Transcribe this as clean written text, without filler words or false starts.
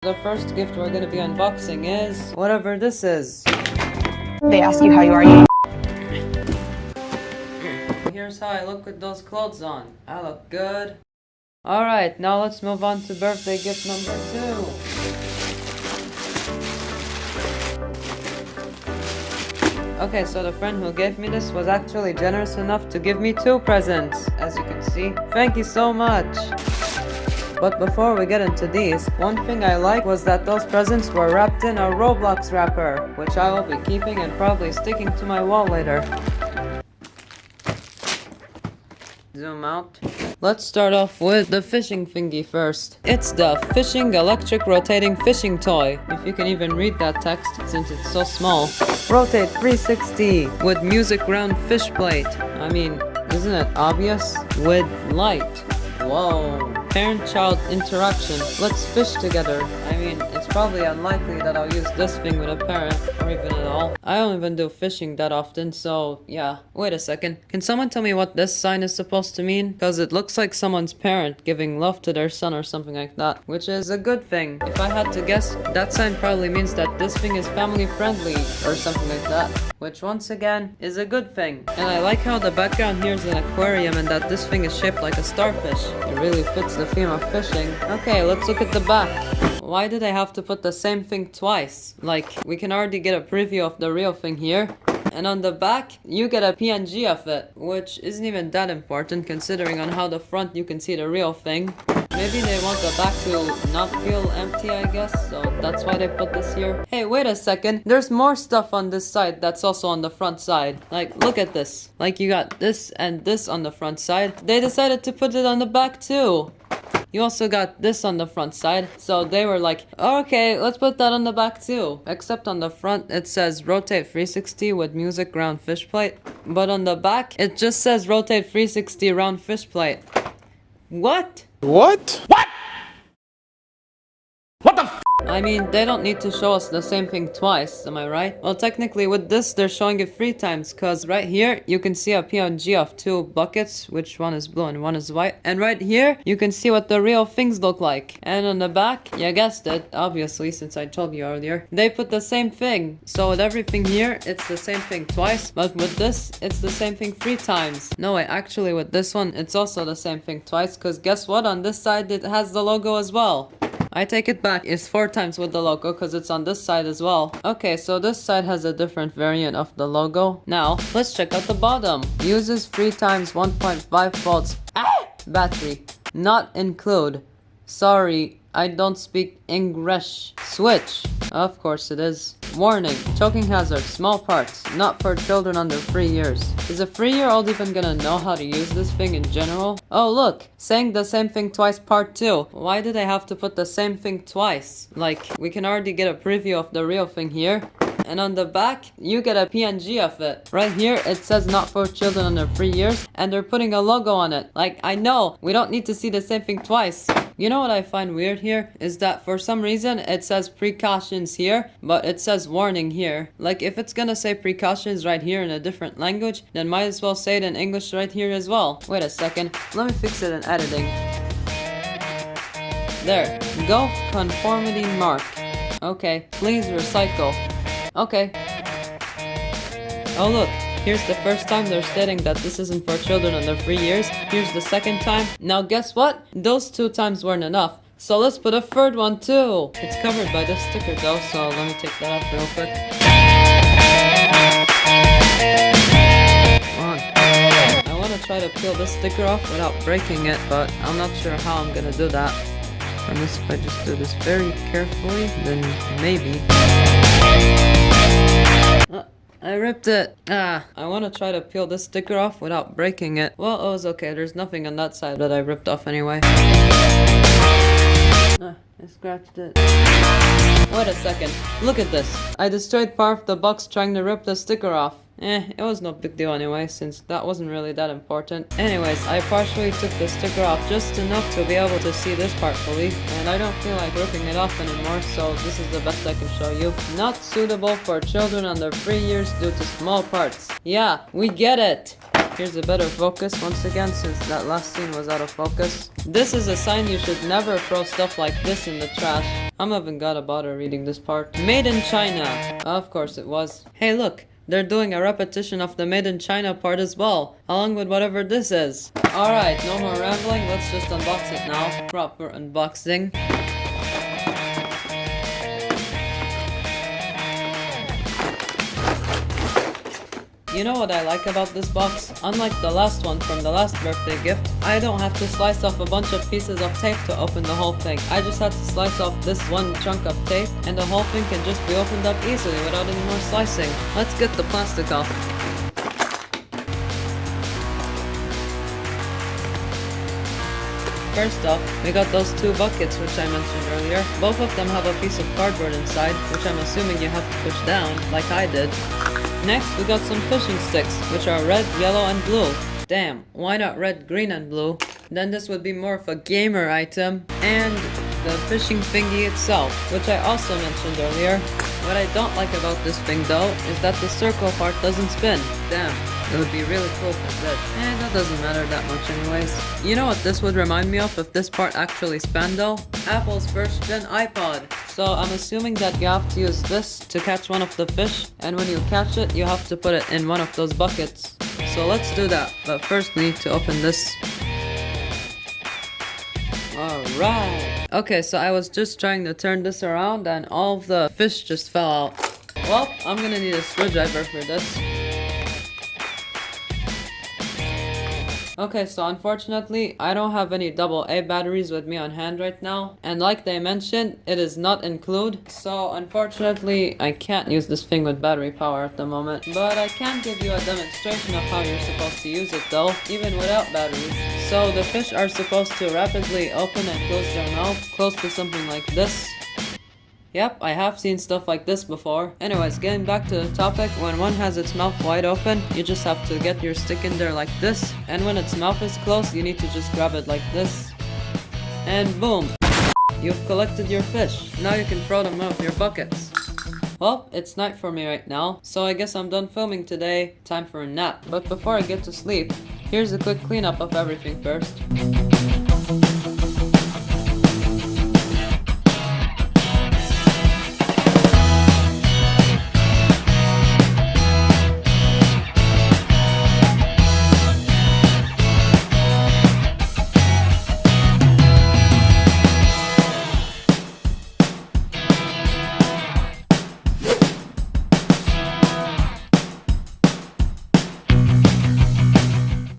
The first gift we're gonna be unboxing is whatever this is. They ask you how you are. Here's how I look with those clothes on. I look good. Alright, now let's move on to birthday gift number 2. Okay, so the friend who gave me this was actually generous enough to give me 2 presents, as you can see. Thank you so much! But before we get into these, one thing I liked was that those presents were wrapped in a Roblox wrapper, which I will be keeping and probably sticking to my wall later. Zoom out. Let's start off with the fishing thingy first. It's the fishing electric rotating fishing toy. If you can even read that text since it's so small. Rotate 360 with music round fish plate. I mean, isn't it obvious? With light. Whoa. Parent-child interaction. Let's fish together. I mean, it's probably unlikely that I'll use this thing with a parent, or even at all. I don't even do fishing that often, so yeah. Wait a second. Can someone tell me what this sign is supposed to mean? Because it looks like someone's parent giving love to their son or something like that, which is a good thing. If I had to guess, that sign probably means that this thing is family friendly, or something like that. Which once again, is a good thing. And I like how the background here is an aquarium and that this thing is shaped like a starfish. It really fits the theme of fishing. Okay, let's look at the back. Why did I have to put the same thing twice? Like, we can already get a preview of the real thing here. And on the back, you get a PNG of it, which isn't even that important considering on how the front you can see the real thing. Maybe they want the back to not feel empty, I guess, so that's why they put this here. Hey, wait a second. There's more stuff on this side that's also on the front side. Like, look at this. Like, you got this and this on the front side. They decided to put it on the back too. You also got this on the front side, so they were like, okay, let's put that on the back too. Except on the front, it says rotate 360 with music round fish plate. But on the back, it just says rotate 360 round fish plate. What? What? What? What the f? I mean, they don't need to show us the same thing twice, am I right? Well, technically with this, they're showing it 3 times, cause right here, you can see a PNG of 2 buckets, which one is blue and one is white. And right here, you can see what the real things look like. And on the back, you guessed it, obviously, since I told you earlier, they put the same thing. So with everything here, it's the same thing twice, but with this, it's the same thing 3 times. No, wait, actually with this one, it's also the same thing twice, cause guess what? On this side, it has the logo as well. I take it back, it's 4 times with the logo because it's on this side as well. Okay, so this side has a different variant of the logo. Now, let's check out the bottom. Uses 3 times 1.5 volts battery. Not include. Sorry, I don't speak English. Switch. Of course it is. Warning, choking hazard, small parts, not for children under 3 years. Is a 3-year-old even gonna know how to use this thing in general? Oh look, saying the same thing twice part 2. Why did I have to put the same thing twice? Like, we can already get a preview of the real thing here. And on the back, you get a PNG of it. Right here, it says not for children under 3 years, and they're putting a logo on it. Like, I know, we don't need to see the same thing twice. You know what I find weird here? Is that for some reason, it says precautions here, but it says warning here. Like, if it's gonna say precautions right here in a different language, then might as well say it in English right here as well. Wait a second, let me fix it in editing. There, Gulf conformity mark. Okay, please recycle. Okay. Oh look, here's the first time they're stating that this isn't for children under 3 years. Here's the second time. Now guess what? Those 2 times weren't enough. So let's put a third one too. It's covered by this sticker though, so let me take that off real quick. Come on. I want to try to peel this sticker off without breaking it, but I'm not sure how I'm gonna do that. Unless if I just do this very carefully, then maybe. I ripped it. I want to try to peel this sticker off without breaking it. Well, it was okay. There's nothing on that side that I ripped off anyway. I scratched it. Wait a second. Look at this. I destroyed part of the box trying to rip the sticker off. It was no big deal anyway, since that wasn't really that important. Anyways, I partially took the sticker off just enough to be able to see this part fully, and I don't feel like ripping it off anymore, so this is the best I can show you. Not suitable for children under 3 years due to small parts. Yeah, we get it! Here's a better focus once again, since that last scene was out of focus. This is a sign you should never throw stuff like this in the trash. I'm not even gonna bother reading this part. Made in China. Of course it was. Hey look, they're doing a repetition of the Made in China part as well, along with whatever this is. Alright, no more rambling, let's just unbox it now. Proper unboxing. You know what I like about this box? Unlike the last one from the last birthday gift, I don't have to slice off a bunch of pieces of tape to open the whole thing. I just had to slice off this one chunk of tape and the whole thing can just be opened up easily without any more slicing. Let's get the plastic off. First off, we got those two buckets which I mentioned earlier. Both of them have a piece of cardboard inside, which I'm assuming you have to push down, like I did. Next, we got some fishing sticks, which are red, yellow, and blue. Damn, why not red, green, and blue? Then this would be more of a gamer item. And the fishing thingy itself, which I also mentioned earlier. What I don't like about this thing though, is that the circle part doesn't spin. Damn, it would be really cool if it did. And that doesn't matter that much anyways. You know what this would remind me of if this part actually span though? Apple's first gen iPod. So I'm assuming that you have to use this to catch one of the fish, and when you catch it, you have to put it in one of those buckets. So let's do that, but first we need to open this. Alright. Okay, so I was just trying to turn this around and all of the fish just fell out. Well, I'm gonna need a screwdriver for this. Okay, so unfortunately, I don't have any AA batteries with me on hand right now. And like they mentioned, it is not included. So unfortunately, I can't use this thing with battery power at the moment. But I can give you a demonstration of how you're supposed to use it though, even without batteries. So the fish are supposed to rapidly open and close their mouth, close to something like this. Yep, I have seen stuff like this before. Anyways, getting back to the topic, when one has its mouth wide open, you just have to get your stick in there like this. And when its mouth is closed, you need to just grab it like this. And boom! You've collected your fish. Now you can throw them out of your buckets. Well, it's night for me right now, so I guess I'm done filming today. Time for a nap. But before I get to sleep, here's a quick cleanup of everything first.